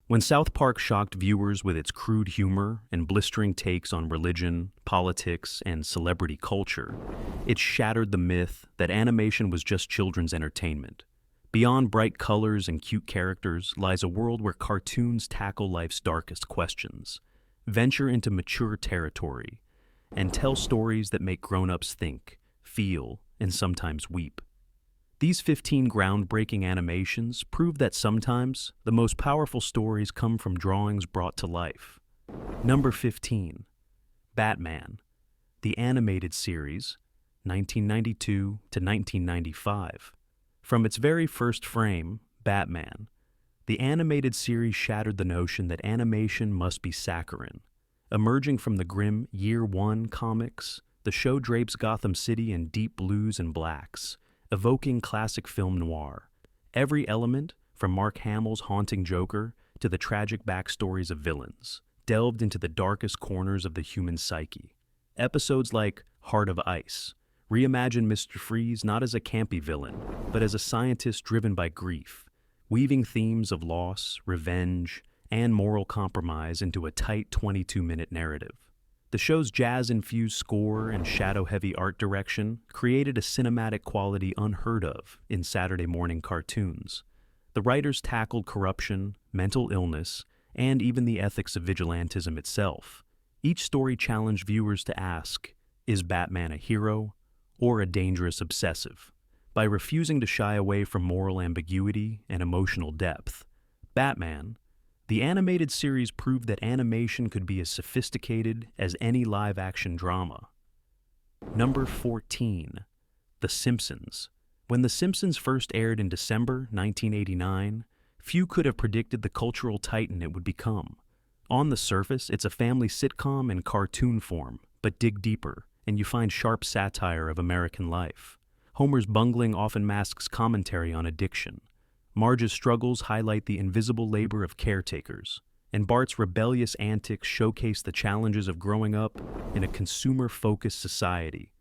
When South Park shocked viewers with its crude humor and blistering takes on religion, politics, and celebrity culture, it shattered the myth that animation was just children's entertainment. Beyond bright colors and cute characters lies a world where cartoons tackle life's darkest questions, venture into mature territory, and tell stories that make grown-ups think, feel, and sometimes weep. These 15 groundbreaking animations prove that sometimes the most powerful stories come from drawings brought to life. Number 15. Batman, the animated series, 1992 to 1995. From its very first frame, Batman, the animated series shattered the notion that animation must be saccharine. Emerging from the grim Year One comics, the show drapes Gotham City in deep blues and blacks, evoking classic film noir. Every element, from Mark Hamill's haunting Joker to the tragic backstories of villains, delved into the darkest corners of the human psyche. Episodes like Heart of Ice reimagine Mr. Freeze not as a campy villain, but as a scientist driven by grief, weaving themes of loss, revenge, and moral compromise into a tight 22-minute narrative. The show's jazz-infused score and shadow-heavy art direction created a cinematic quality unheard of in Saturday morning cartoons. The writers tackled corruption, mental illness, and even the ethics of vigilantism itself. Each story challenged viewers to ask, is Batman a hero or a dangerous obsessive? By refusing to shy away from moral ambiguity and emotional depth, Batman, the animated series, proved that animation could be as sophisticated as any live-action drama. Number 14. The Simpsons. When The Simpsons first aired in December 1989, few could have predicted the cultural titan it would become. On the surface, it's a family sitcom in cartoon form, but dig deeper, and you find sharp satire of American life. Homer's bungling often masks commentary on addiction. Marge's struggles highlight the invisible labor of caretakers, and Bart's rebellious antics showcase the challenges of growing up in a consumer-focused society.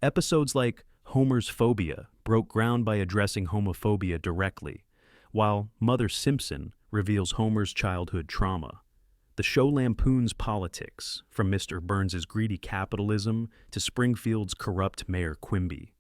Episodes like Homer's Phobia broke ground by addressing homophobia directly, while Mother Simpson reveals Homer's childhood trauma. The show lampoons politics, from Mr. Burns' greedy capitalism to Springfield's corrupt Mayor Quimby.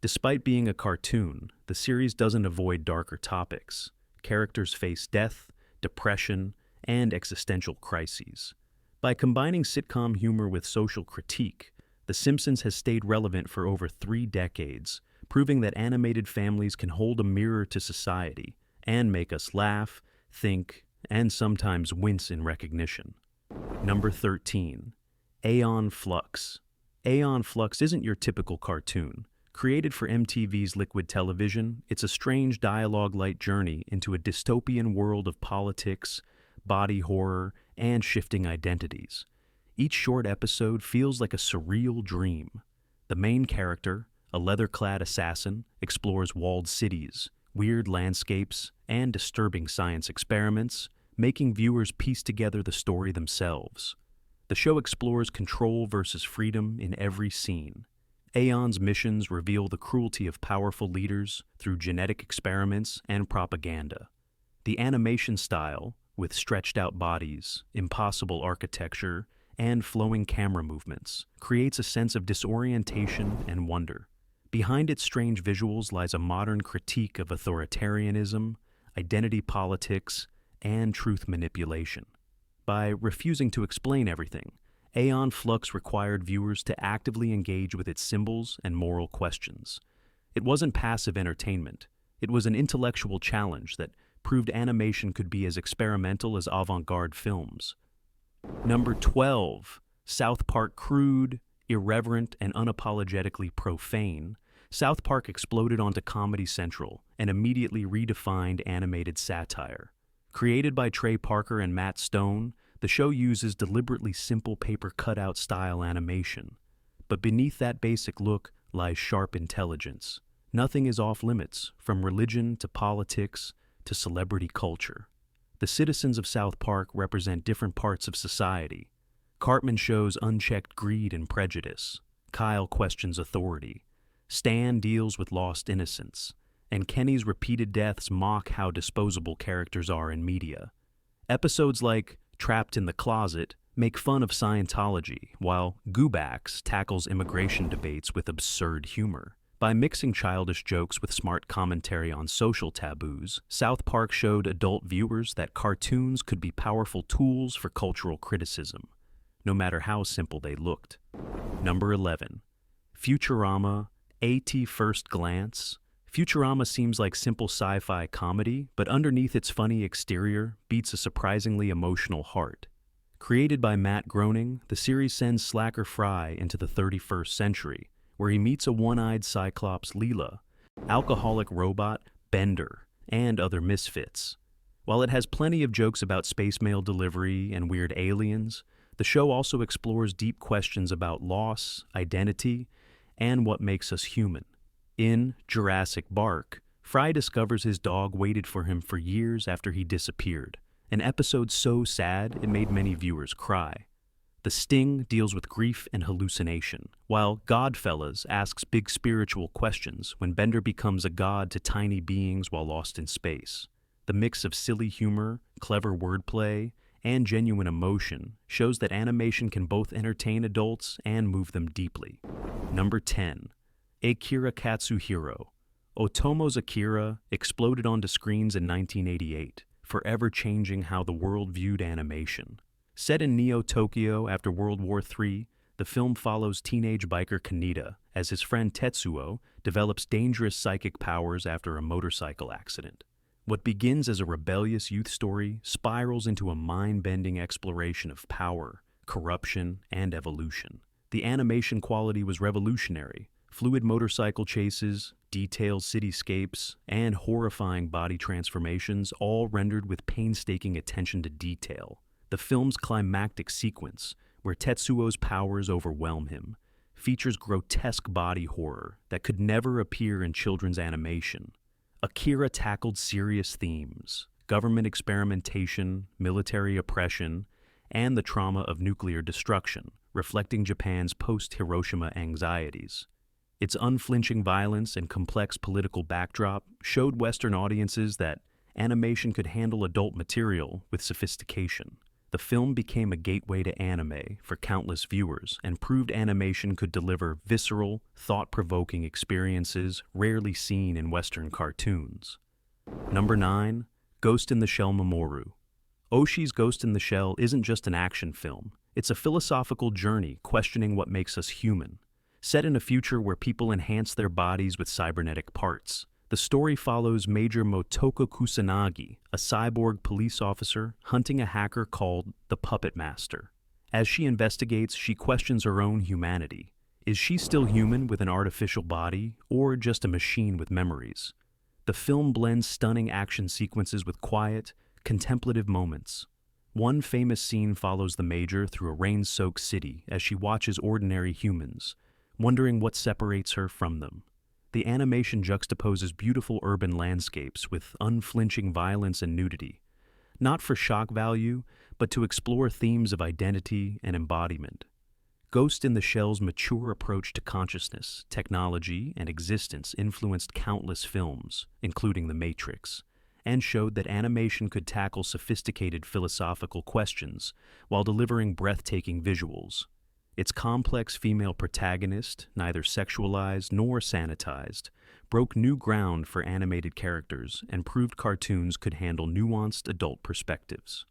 Despite being a cartoon, the series doesn't avoid darker topics. Characters face death, depression, and existential crises. By combining sitcom humor with social critique, The Simpsons has stayed relevant for over 3 decades, proving that animated families can hold a mirror to society and make us laugh, think, and sometimes wince in recognition. Number 13. Aon Flux. Aon Flux isn't your typical cartoon. Created for MTV's Liquid Television, it's a strange dialogue-light journey into a dystopian world of politics, body horror, and shifting identities. Each short episode feels like a surreal dream. The main character, a leather-clad assassin, explores walled cities, weird landscapes, and disturbing science experiments, making viewers piece together the story themselves. The show explores control versus freedom in every scene. Aon's missions reveal the cruelty of powerful leaders through genetic experiments and propaganda. The animation style, with stretched-out bodies, impossible architecture, and flowing camera movements, creates a sense of disorientation and wonder. Behind its strange visuals lies a modern critique of authoritarianism, identity politics, and truth manipulation. By refusing to explain everything, Aon Flux required viewers to actively engage with its symbols and moral questions. It wasn't passive entertainment. It was an intellectual challenge that proved animation could be as experimental as avant-garde films. Number 12. South Park. Crude, irreverent, and unapologetically profane, South Park exploded onto Comedy Central and immediately redefined animated satire. Created by Trey Parker and Matt Stone, the show uses deliberately simple paper cutout style animation. But beneath that basic look lies sharp intelligence. Nothing is off limits, from religion to politics to celebrity culture. The citizens of South Park represent different parts of society. Cartman shows unchecked greed and prejudice. Kyle questions authority. Stan deals with lost innocence. And Kenny's repeated deaths mock how disposable characters are in media. Episodes like Trapped in the Closet make fun of Scientology, while Goobax tackles immigration debates with absurd humor. By mixing childish jokes with smart commentary on social taboos, South Park showed adult viewers that cartoons could be powerful tools for cultural criticism, no matter how simple they looked. Number 11. Futurama, at first glance. Futurama seems like simple sci-fi comedy, but underneath its funny exterior beats a surprisingly emotional heart. Created by Matt Groening, the series sends Slacker Fry into the 31st century, where he meets a one-eyed cyclops Leela, alcoholic robot Bender, and other misfits. While it has plenty of jokes about space mail delivery and weird aliens, the show also explores deep questions about loss, identity, and what makes us human. In Jurassic Bark, Fry discovers his dog waited for him for years after he disappeared, an episode so sad it made many viewers cry. The Sting deals with grief and hallucination, while Godfellas asks big spiritual questions when Bender becomes a god to tiny beings while lost in space. The mix of silly humor, clever wordplay, and genuine emotion shows that animation can both entertain adults and move them deeply. Number 10. Akira Katsuhiro. Otomo's Akira exploded onto screens in 1988, forever changing how the world viewed animation. Set in Neo-Tokyo after World War III, the film follows teenage biker Kaneda as his friend Tetsuo develops dangerous psychic powers after a motorcycle accident. What begins as a rebellious youth story spirals into a mind-bending exploration of power, corruption, and evolution. The animation quality was revolutionary. Fluid motorcycle chases, detailed cityscapes, and horrifying body transformations all rendered with painstaking attention to detail. The film's climactic sequence, where Tetsuo's powers overwhelm him, features grotesque body horror that could never appear in children's animation. Akira tackled serious themes: government experimentation, military oppression, and the trauma of nuclear destruction, reflecting Japan's post-Hiroshima anxieties. Its unflinching violence and complex political backdrop showed Western audiences that animation could handle adult material with sophistication. The film became a gateway to anime for countless viewers and proved animation could deliver visceral, thought-provoking experiences rarely seen in Western cartoons. Number 9. Ghost in the Shell Mamoru. Oshii's Ghost in the Shell isn't just an action film. It's a philosophical journey questioning what makes us human. Set in a future where people enhance their bodies with cybernetic parts, the story follows Major Motoko Kusanagi, a cyborg police officer hunting a hacker called the Puppet Master. As she investigates, she questions her own humanity. Is she still human with an artificial body, or just a machine with memories? The film blends stunning action sequences with quiet, contemplative moments. One famous scene follows the Major through a rain-soaked city as she watches ordinary humans, wondering what separates her from them. The animation juxtaposes beautiful urban landscapes with unflinching violence and nudity, not for shock value, but to explore themes of identity and embodiment. Ghost in the Shell's mature approach to consciousness, technology, and existence influenced countless films, including The Matrix, and showed that animation could tackle sophisticated philosophical questions while delivering breathtaking visuals. Its complex female protagonist, neither sexualized nor sanitized, broke new ground for animated characters and proved cartoons could handle nuanced adult perspectives.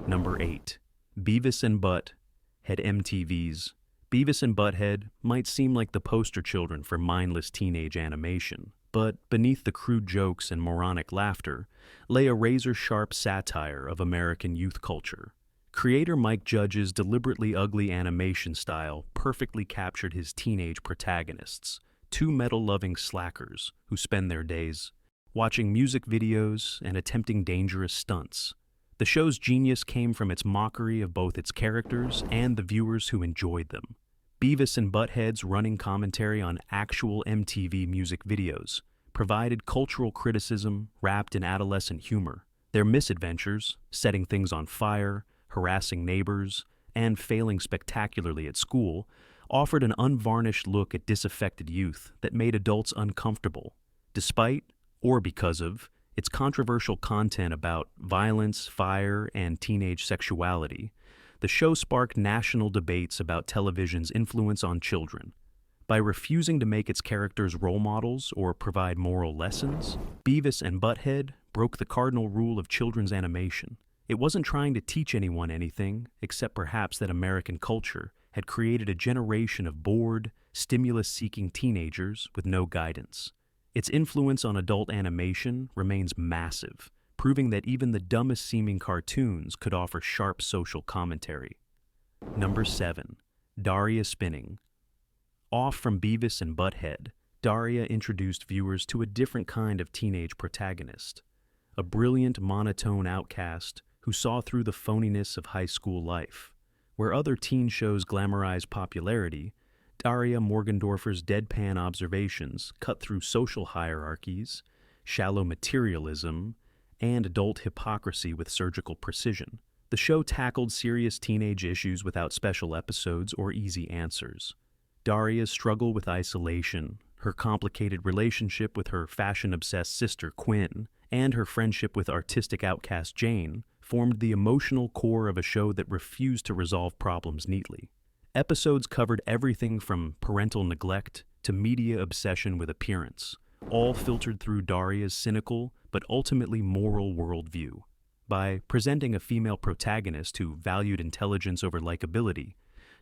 Number 8. Beavis and Butt-Head. MTV's Beavis and Butt-Head might seem like the poster children for mindless teenage animation, but beneath the crude jokes and moronic laughter lay a razor-sharp satire of American youth culture. Creator Mike Judge's deliberately ugly animation style perfectly captured his teenage protagonists, two metal-loving slackers who spend their days watching music videos and attempting dangerous stunts. The show's genius came from its mockery of both its characters and the viewers who enjoyed them. Beavis and Butt-Head's running commentary on actual MTV music videos provided cultural criticism wrapped in adolescent humor. Their misadventures, setting things on fire, harassing neighbors, and failing spectacularly at school, offered an unvarnished look at disaffected youth that made adults uncomfortable. Despite, or because of, its controversial content about violence, fire, and teenage sexuality, the show sparked national debates about television's influence on children. By refusing to make its characters role models or provide moral lessons, Beavis and Butthead broke the cardinal rule of children's animation. It wasn't trying to teach anyone anything, except perhaps that American culture had created a generation of bored, stimulus-seeking teenagers with no guidance. Its influence on adult animation remains massive, proving that even the dumbest-seeming cartoons could offer sharp social commentary. Number 7. Daria Spinning. Off from Beavis and Butthead, Daria introduced viewers to a different kind of teenage protagonist, a brilliant, monotone outcast who saw through the phoniness of high school life. Where other teen shows glamorize popularity, Daria Morgendorffer's deadpan observations cut through social hierarchies, shallow materialism, and adult hypocrisy with surgical precision. The show tackled serious teenage issues without special episodes or easy answers. Daria's struggle with isolation, her complicated relationship with her fashion-obsessed sister Quinn, and her friendship with artistic outcast Jane formed the emotional core of a show that refused to resolve problems neatly. Episodes covered everything from parental neglect to media obsession with appearance, all filtered through Daria's cynical but ultimately moral worldview. By presenting a female protagonist who valued intelligence over likability,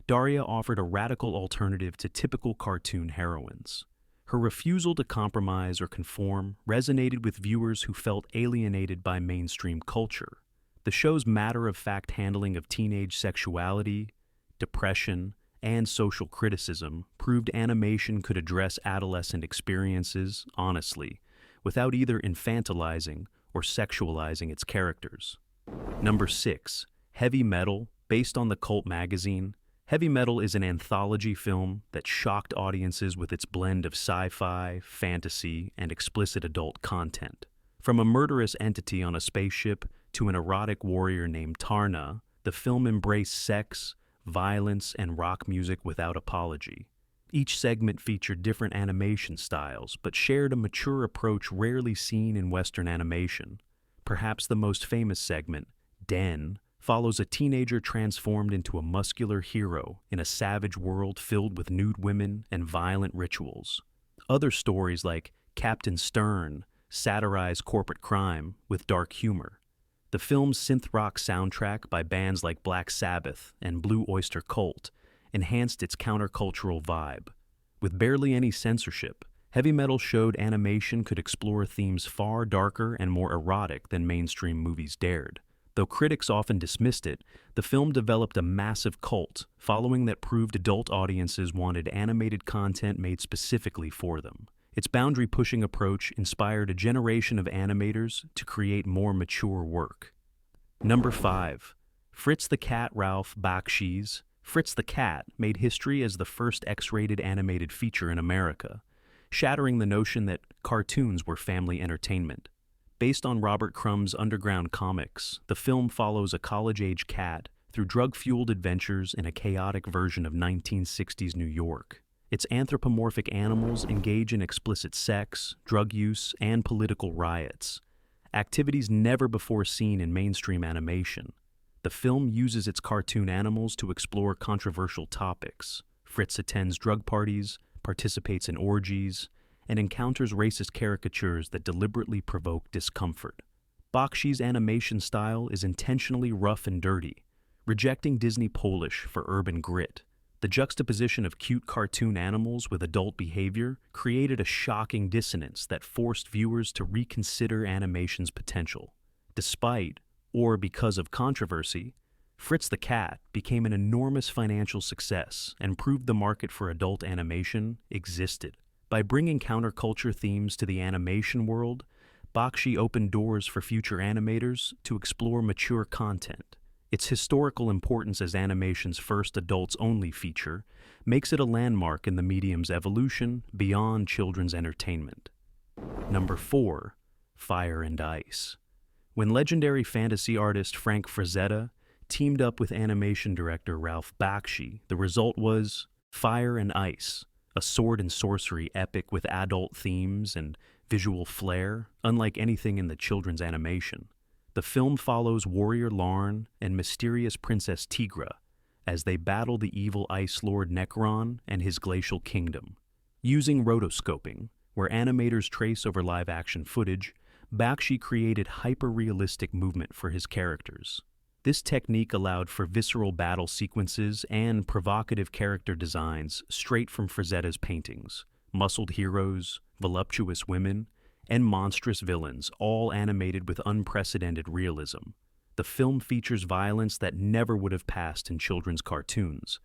Daria offered a radical alternative to typical cartoon heroines. Her refusal to compromise or conform resonated with viewers who felt alienated by mainstream culture. The show's matter-of-fact handling of teenage sexuality, depression, and social criticism proved animation could address adolescent experiences honestly, without either infantilizing or sexualizing its characters. Number 6. Heavy Metal, based on the cult magazine. Heavy Metal is an anthology film that shocked audiences with its blend of sci-fi, fantasy, and explicit adult content. From a murderous entity on a spaceship to an erotic warrior named Tarna, the film embraced sex, violence, and rock music without apology. Each segment featured different animation styles, but shared a mature approach rarely seen in Western animation. Perhaps the most famous segment, Den, follows a teenager transformed into a muscular hero in a savage world filled with nude women and violent rituals. Other stories like Captain Stern satirize corporate crime with dark humor. The film's synth rock soundtrack by bands like Black Sabbath and Blue Oyster Cult enhanced its countercultural vibe. With barely any censorship, Heavy Metal showed animation could explore themes far darker and more erotic than mainstream movies dared. Though critics often dismissed it, the film developed a massive cult following that proved adult audiences wanted animated content made specifically for them. Its boundary-pushing approach inspired a generation of animators to create more mature work. Number 5. Fritz the Cat Ralph Bakshi's Fritz the Cat made history as the first X-rated animated feature in America, shattering the notion that cartoons were family entertainment. Based on Robert Crumb's Underground comics, the film follows a college-age cat through drug-fueled adventures in a chaotic version of 1960s New York. Its anthropomorphic animals engage in explicit sex, drug use, and political riots, activities never before seen in mainstream animation. The film uses its cartoon animals to explore controversial topics. Fritz attends drug parties, participates in orgies, and encounters racist caricatures that deliberately provoke discomfort. Bakshi's animation style is intentionally rough and dirty, rejecting Disney polish for urban grit. The juxtaposition of cute cartoon animals with adult behavior created a shocking dissonance that forced viewers to reconsider animation's potential. Despite, or because of controversy, Fritz the Cat became an enormous financial success and proved the market for adult animation existed. By bringing counterculture themes to the animation world, Bakshi opened doors for future animators to explore mature content. Its historical importance as animation's first adults-only feature makes it a landmark in the medium's evolution beyond children's entertainment. Number 4. Fire and Ice. When legendary fantasy artist Frank Frazetta teamed up with animation director Ralph Bakshi, the result was Fire and Ice, a sword and sorcery epic with adult themes and visual flair, unlike anything in the children's animation. The film follows warrior Larn and mysterious Princess Tigra as they battle the evil Ice Lord Necron and his glacial kingdom. Using rotoscoping, where animators trace over live-action footage, Bakshi created hyper-realistic movement for his characters. This technique allowed for visceral battle sequences and provocative character designs straight from Frazetta's paintings. Muscled heroes, voluptuous women, and monstrous villains, all animated with unprecedented realism. The film features violence that never would have passed in children's cartoons: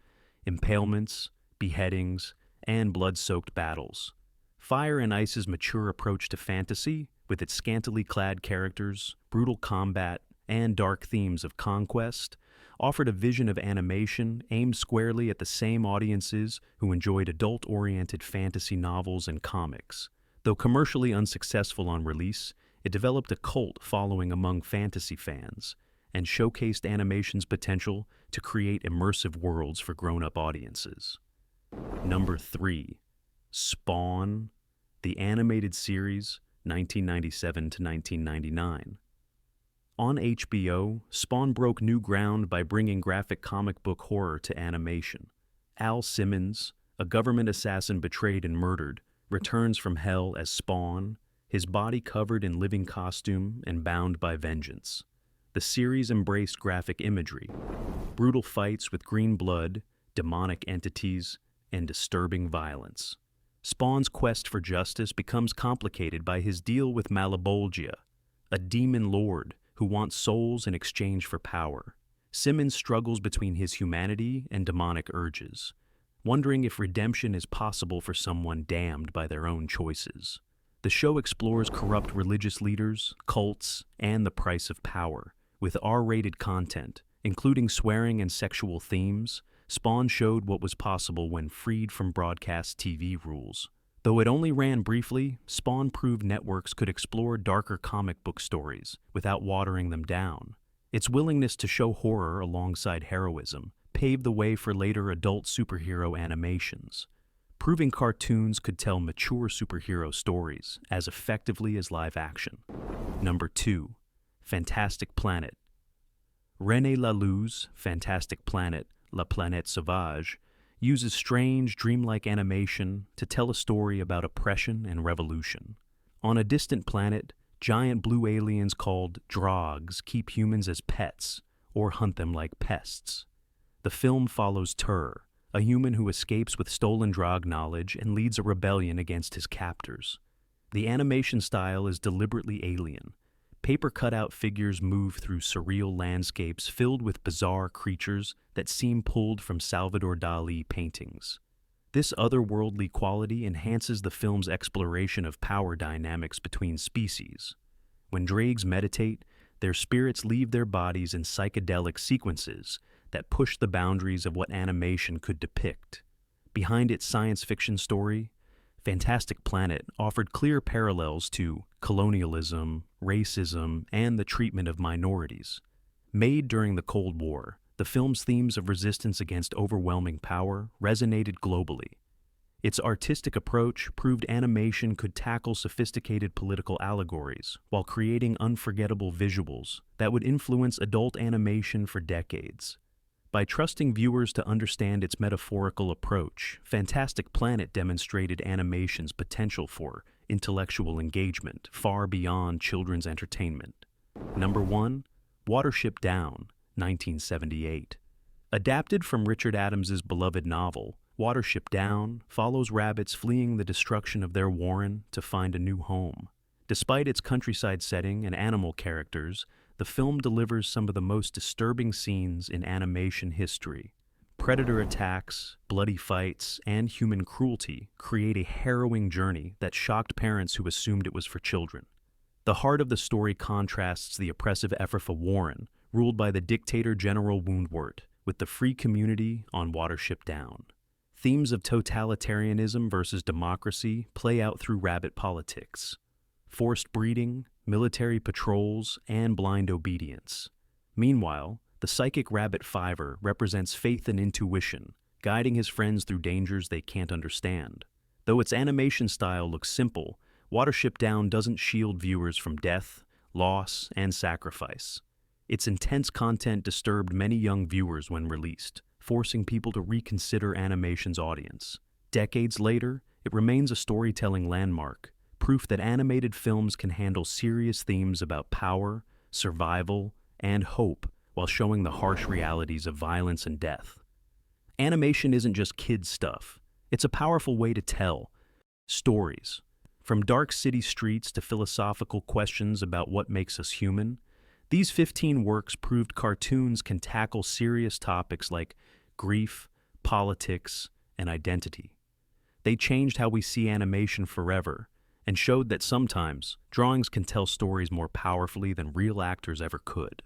impalements, beheadings, and blood-soaked battles. Fire and Ice's mature approach to fantasy, with its scantily clad characters, brutal combat, and dark themes of conquest, offered a vision of animation aimed squarely at the same audiences who enjoyed adult-oriented fantasy novels and comics. Though commercially unsuccessful on release, it developed a cult following among fantasy fans and showcased animation's potential to create immersive worlds for grown-up audiences. Number 3. Spawn, the animated series, 1997 to 1999. On HBO, Spawn broke new ground by bringing graphic comic book horror to animation. Al Simmons, a government assassin betrayed and murdered, returns from hell as Spawn, his body covered in living costume and bound by vengeance. The series embraced graphic imagery, brutal fights with green blood, demonic entities, and disturbing violence. Spawn's quest for justice becomes complicated by his deal with Malebolgia, a demon lord who wants souls in exchange for power. Simmons struggles between his humanity and demonic urges, wondering if redemption is possible for someone damned by their own choices. The show explores corrupt religious leaders, cults, and the price of power. With R-rated content, including swearing and sexual themes, Spawn showed what was possible when freed from broadcast TV rules. Though it only ran briefly, Spawn proved networks could explore darker comic book stories without watering them down. Its willingness to show horror alongside heroism paved the way for later adult superhero animations, proving cartoons could tell mature superhero stories as effectively as live action. Number 2. Fantastic Planet. René Laloux's Fantastic Planet, La Planète Sauvage, uses strange, dreamlike animation to tell a story about oppression and revolution. On a distant planet, giant blue aliens called Drogs keep humans as pets or hunt them like pests. The film follows Tur, a human who escapes with stolen Drog knowledge and leads a rebellion against his captors. The animation style is deliberately alien. Paper cutout figures move through surreal landscapes filled with bizarre creatures that seem pulled from Salvador Dali paintings. This otherworldly quality enhances the film's exploration of power dynamics between species. When Drags meditate, their spirits leave their bodies in psychedelic sequences that push the boundaries of what animation could depict. Behind its science fiction story, Fantastic Planet offered clear parallels to colonialism, racism, and the treatment of minorities. Made during the Cold War, the film's themes of resistance against overwhelming power resonated globally. Its artistic approach proved animation could tackle sophisticated political allegories while creating unforgettable visuals that would influence adult animation for decades. By trusting viewers to understand its metaphorical approach, Fantastic Planet demonstrated animation's potential for intellectual engagement far beyond children's entertainment. Number 1. Watership Down, 1978. Adapted from Richard Adams's beloved novel, Watership Down follows rabbits fleeing the destruction of their warren to find a new home. Despite its countryside setting and animal characters, the film delivers some of the most disturbing scenes in animation history. Predator attacks, bloody fights, and human cruelty create a harrowing journey that shocked parents who assumed it was for children. The heart of the story contrasts the oppressive Ephrata Warren, ruled by the dictator General Woundwort, with the free community on Watership Down. Themes of totalitarianism versus democracy play out through rabbit politics. Forced breeding, military patrols, and blind obedience. Meanwhile, the psychic rabbit Fiver represents faith and intuition, guiding his friends through dangers they can't understand. Though its animation style looks simple, Watership Down doesn't shield viewers from death, loss, and sacrifice. Its intense content disturbed many young viewers when released, forcing people to reconsider animation's audience. Decades later, it remains a storytelling landmark, proof that animated films can handle serious themes about power, survival, and hope while showing the harsh realities of violence and death. Animation isn't just kids' stuff. It's a powerful way to tell stories. From dark city streets to philosophical questions about what makes us human, these 15 works proved cartoons can tackle serious topics like grief, politics, and identity. They changed how we see animation forever and showed that sometimes drawings can tell stories more powerfully than real actors ever could.